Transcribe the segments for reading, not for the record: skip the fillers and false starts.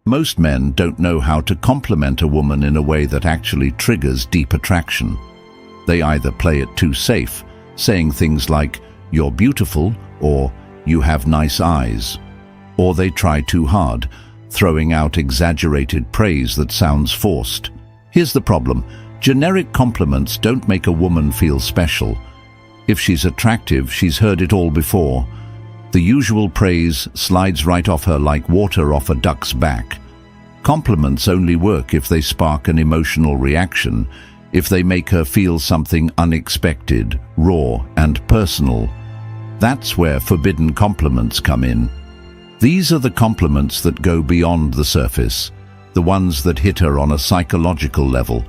Most men don't know how to compliment a woman in a way that actually triggers deep attraction. They either play it too safe, saying things like, "You're beautiful," or "You have nice eyes." Or they try too hard, throwing out exaggerated praise that sounds forced. Here's the problem. Generic compliments don't make a woman feel special. If she's attractive, she's heard it all before. The usual praise slides right off her like water off a duck's back. Compliments only work if they spark an emotional reaction, if they make her feel something unexpected, raw, and personal. That's where forbidden compliments come in. These are the compliments that go beyond the surface, the ones that hit her on a psychological level,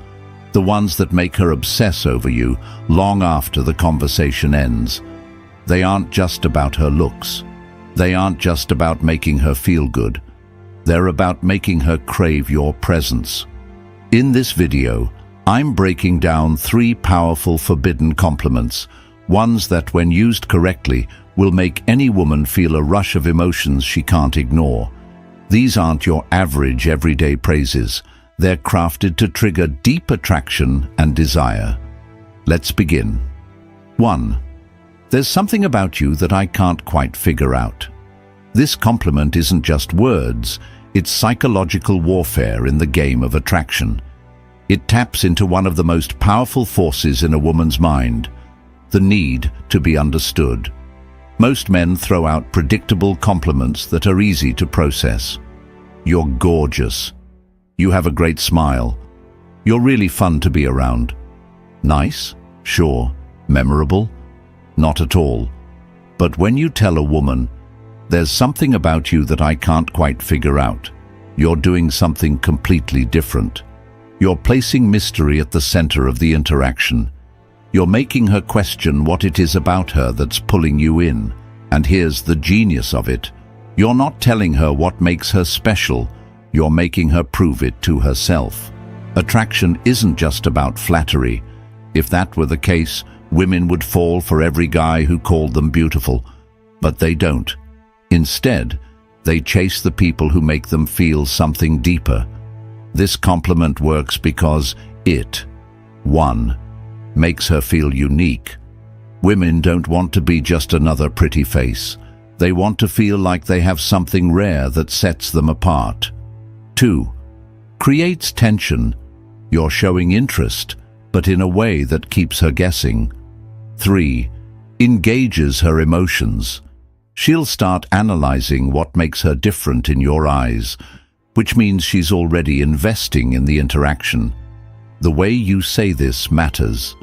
the ones that make her obsess over you long after the conversation ends. They aren't just about her looks. They aren't just about making her feel good. They're about making her crave your presence. In this video, I'm breaking down 3 powerful forbidden compliments, ones that, when used correctly, will make any woman feel a rush of emotions she can't ignore. These aren't your average everyday praises. They're crafted to trigger deep attraction and desire. Let's begin. 1. There's something about you that I can't quite figure out. This compliment isn't just words, it's psychological warfare in the game of attraction. It taps into one of the most powerful forces in a woman's mind, the need to be understood. Most men throw out predictable compliments that are easy to process. "You're gorgeous." "You have a great smile." "You're really fun to be around." Nice? Sure. Memorable? Not at all. But when you tell a woman, "There's something about you that I can't quite figure out," you're doing something completely different. You're placing mystery at the center of the interaction. You're making her question what it is about her that's pulling you in. And here's the genius of it. You're not telling her what makes her special. You're making her prove it to herself. Attraction isn't just about flattery. If that were the case, women would fall for every guy who called them beautiful. But they don't. Instead, they chase the people who make them feel something deeper. This compliment works because it, 1, makes her feel unique. Women don't want to be just another pretty face. They want to feel like they have something rare that sets them apart. 2, creates tension. You're showing interest, but in a way that keeps her guessing. 3, engages her emotions. She'll start analyzing what makes her different in your eyes, which means she's already investing in the interaction. The way you say this matters.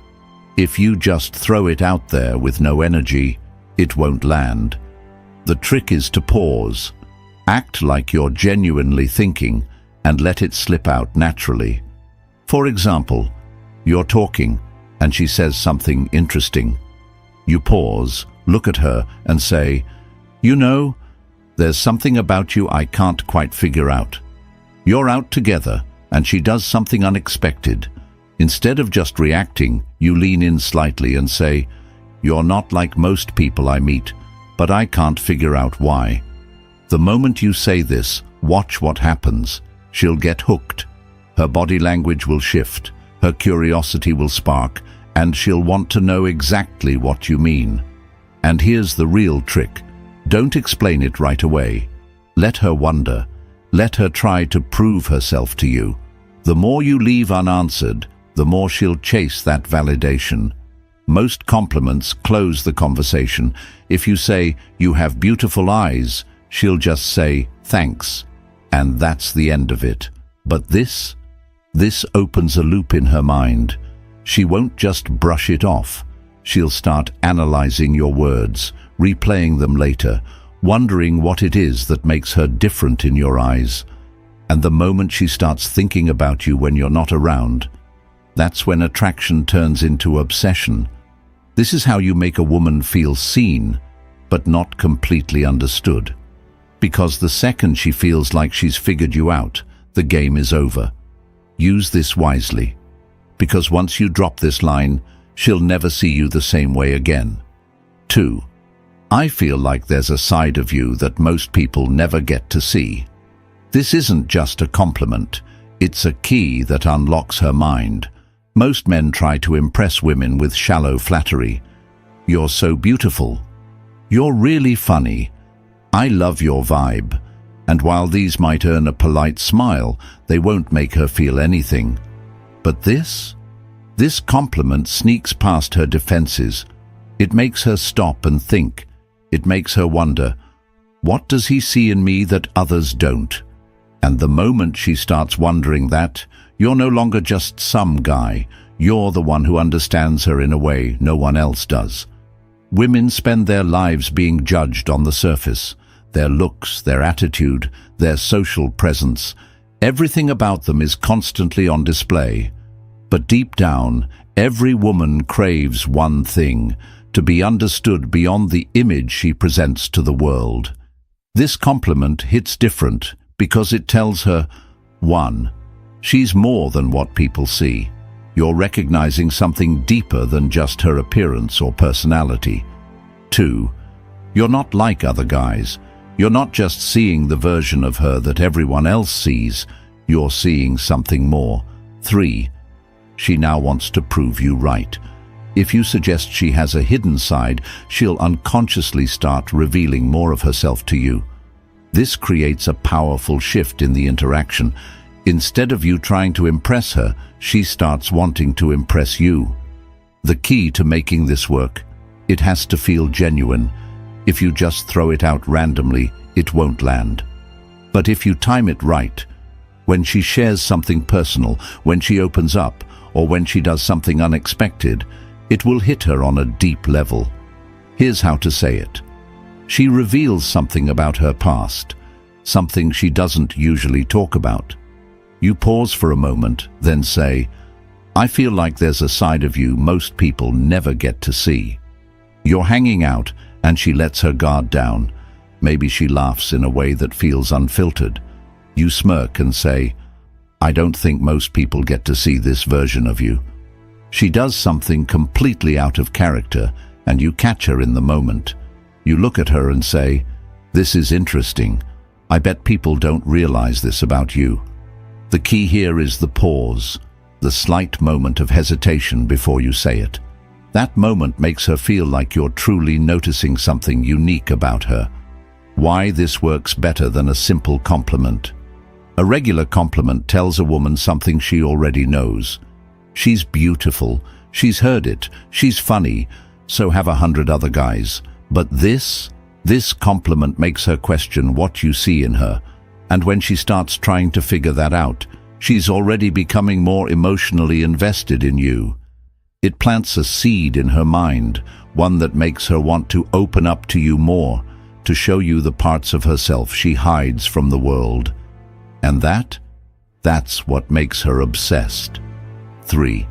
If you just throw it out there with no energy, it won't land. The trick is to pause, act like you're genuinely thinking, and let it slip out naturally. For example, you're talking, and she says something interesting. You pause, look at her, and say, "You know, there's something about you I can't quite figure out." You're out together, and she does something unexpected. Instead of just reacting, you lean in slightly and say, "You're not like most people I meet, but I can't figure out why." The moment you say this, watch what happens. She'll get hooked. Her body language will shift, her curiosity will spark, and she'll want to know exactly what you mean. And here's the real trick. Don't explain it right away. Let her wonder. Let her try to prove herself to you. The more you leave unanswered, the more she'll chase that validation. Most compliments close the conversation. If you say, "You have beautiful eyes," she'll just say, "Thanks." And that's the end of it. But this opens a loop in her mind. She won't just brush it off. She'll start analyzing your words, replaying them later, wondering what it is that makes her different in your eyes. And the moment she starts thinking about you when you're not around, that's when attraction turns into obsession. This is how you make a woman feel seen, but not completely understood. Because the second she feels like she's figured you out, the game is over. Use this wisely, because once you drop this line, she'll never see you the same way again. 2. I feel like there's a side of you that most people never get to see. This isn't just a compliment. It's a key that unlocks her mind. Most men try to impress women with shallow flattery. You're so beautiful. You're really funny. I love your vibe. And while these might earn a polite smile, they won't make her feel anything. But this compliment sneaks past her defenses. It makes her stop and think. It makes her wonder, what does he see in me that others don't? And the moment she starts wondering that, you're no longer just some guy. You're the one who understands her in a way no one else does. Women spend their lives being judged on the surface. Their looks, their attitude, their social presence. Everything about them is constantly on display. But deep down, every woman craves one thing, to be understood beyond the image she presents to the world. This compliment hits different because it tells her, 1. She's more than what people see. You're recognizing something deeper than just her appearance or personality. 2. You're not like other guys. You're not just seeing the version of her that everyone else sees. You're seeing something more. 3. She now wants to prove you right. If you suggest she has a hidden side, she'll unconsciously start revealing more of herself to you. This creates a powerful shift in the interaction. Instead of you trying to impress her, she starts wanting to impress you. The key to making this work, it has to feel genuine. If you just throw it out randomly, it won't land. But if you time it right, when she shares something personal, when she opens up, or when she does something unexpected, it will hit her on a deep level. Here's how to say it. She reveals something about her past, something she doesn't usually talk about. You pause for a moment, then say, I feel like there's a side of you most people never get to see. You're hanging out, and she lets her guard down. Maybe she laughs in a way that feels unfiltered. You smirk and say, I don't think most people get to see this version of you. She does something completely out of character, and you catch her in the moment. You look at her and say, this is interesting. I bet people don't realize this about you. The key here is the pause, the slight moment of hesitation before you say it. That moment makes her feel like you're truly noticing something unique about her. Why this works better than a simple compliment. A regular compliment tells a woman something she already knows. She's beautiful, she's heard it, she's funny, so have 100 other guys. But this compliment makes her question what you see in her. And when she starts trying to figure that out, she's already becoming more emotionally invested in you. It plants a seed in her mind, one that makes her want to open up to you more, to show you the parts of herself she hides from the world. And that's what makes her obsessed. 3.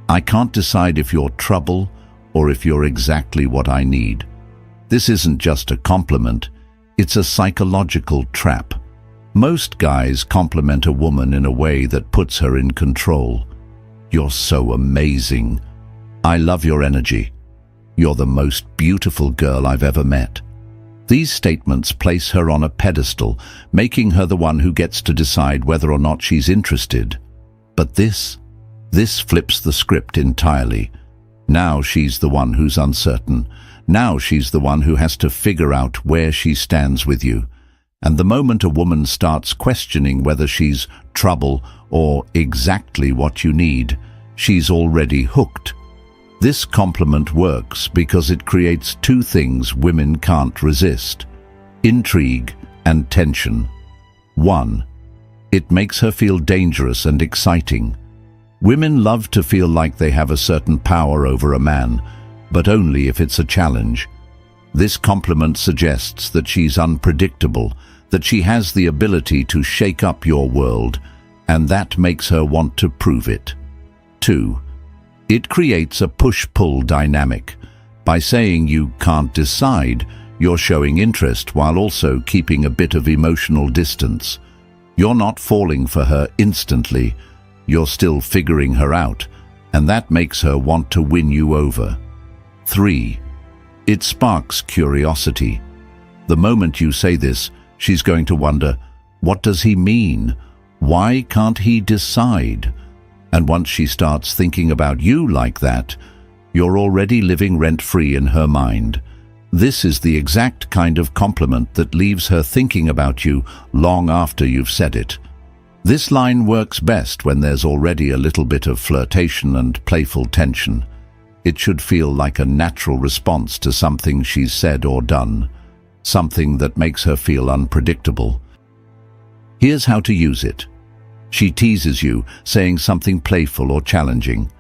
I can't decide if you're trouble or if you're exactly what I need. This isn't just a compliment, it's a psychological trap. Most guys compliment a woman in a way that puts her in control. You're so amazing. I love your energy. You're the most beautiful girl I've ever met. These statements place her on a pedestal, making her the one who gets to decide whether or not she's interested. But this flips the script entirely. Now she's the one who's uncertain. Now she's the one who has to figure out where she stands with you. And the moment a woman starts questioning whether she's trouble or exactly what you need, she's already hooked. This compliment works because it creates two things women can't resist: intrigue and tension. 1. It makes her feel dangerous and exciting. Women love to feel like they have a certain power over a man, but only if it's a challenge. This compliment suggests that she's unpredictable, that she has the ability to shake up your world, and that makes her want to prove it. 2. It creates a push-pull dynamic. By saying you can't decide, you're showing interest while also keeping a bit of emotional distance. You're not falling for her instantly. You're still figuring her out, and that makes her want to win you over. 3. It sparks curiosity. The moment you say this, she's going to wonder, What does he mean? Why can't he decide? And once she starts thinking about you like that, you're already living rent-free in her mind. This is the exact kind of compliment that leaves her thinking about you long after you've said it. This line works best when there's already a little bit of flirtation and playful tension. It should feel like a natural response to something she's said or done, something that makes her feel unpredictable. Here's how to use it. She teases you, saying something playful or challenging.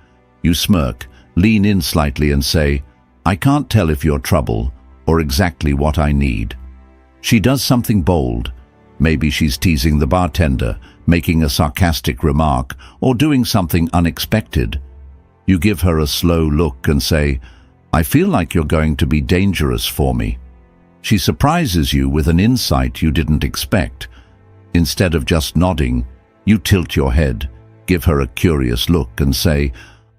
You smirk, lean in slightly and say, "I can't tell if you're trouble or exactly what I need." She does something bold. Maybe she's teasing the bartender, making a sarcastic remark, or doing something unexpected. You give her a slow look and say, "I feel like you're going to be dangerous for me." She surprises you with an insight you didn't expect. Instead of just nodding, you tilt your head, give her a curious look and say,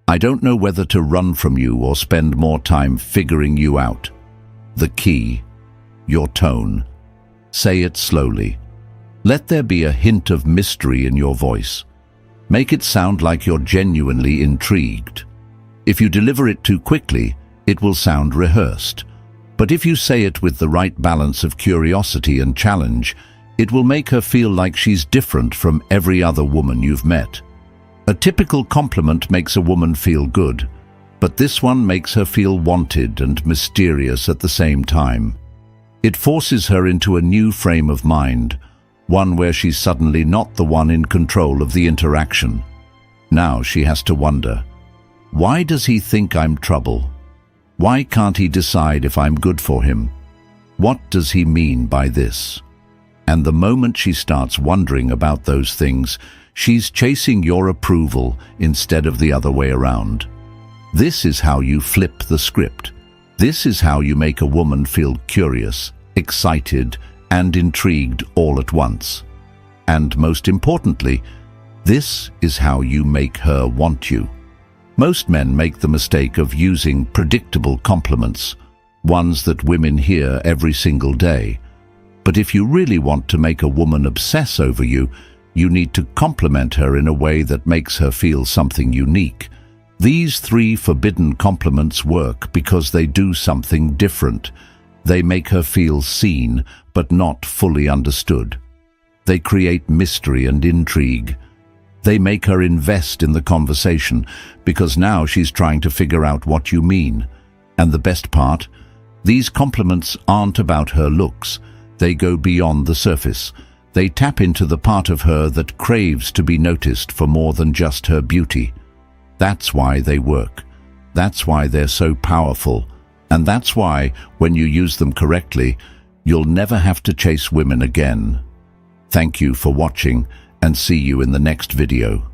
"I don't know whether to run from you or spend more time figuring you out." The key, your tone. Say it slowly. Let there be a hint of mystery in your voice. Make it sound like you're genuinely intrigued. If you deliver it too quickly, it will sound rehearsed. But if you say it with the right balance of curiosity and challenge, it will make her feel like she's different from every other woman you've met. A typical compliment makes a woman feel good, but this one makes her feel wanted and mysterious at the same time. It forces her into a new frame of mind, one where she's suddenly not the one in control of the interaction. Now she has to wonder, why does he think I'm trouble? Why can't he decide if I'm good for him? What does he mean by this? And the moment she starts wondering about those things, she's chasing your approval instead of the other way around. This is how you flip the script. This is how you make a woman feel curious, excited, and intrigued all at once. And most importantly, this is how you make her want you. Most men make the mistake of using predictable compliments, ones that women hear every single day. But if you really want to make a woman obsess over you, you need to compliment her in a way that makes her feel something unique. These 3 forbidden compliments work because they do something different. They make her feel seen, but not fully understood. They create mystery and intrigue. They make her invest in the conversation, because now she's trying to figure out what you mean. And the best part? These compliments aren't about her looks. They go beyond the surface. They tap into the part of her that craves to be noticed for more than just her beauty. That's why they work. That's why they're so powerful. And that's why, when you use them correctly, you'll never have to chase women again. Thank you for watching, and see you in the next video.